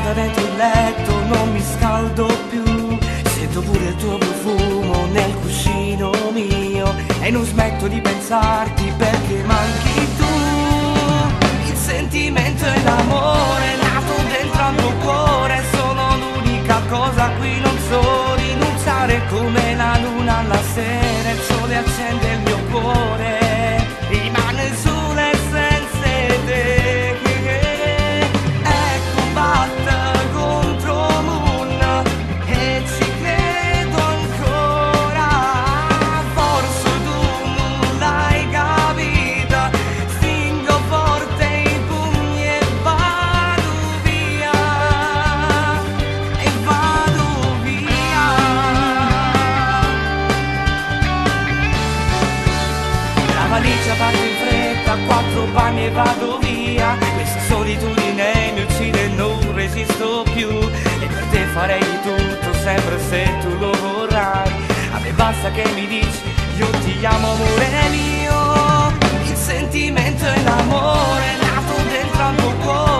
Chiusa dentro il letto non mi scaldo più, sento pure il tuo profumo nel cuscino mio e non smetto di pensarti perché manchi tu. Il sentimento e l'amore nato dentro al tuo cuore sono l'unica cosa a cui non so rinunciare. Come la luna alla sera, il sole accende il mio cuore, rimane il sole senza te. Ecco batta contro Moon e ci credo ancora. Forse tu non l'hai capita, stringo forte i pugni e vado via, e vado via. La valigia parte in fretta, 4 bagni e vado via. Questa solitudine mi uccide e non resisto più, e per te farei di tutto sempre se tu lo vorrai. A me basta che mi dici io ti amo amore mio. Il sentimento e l'amore nato dentro al tuo cuore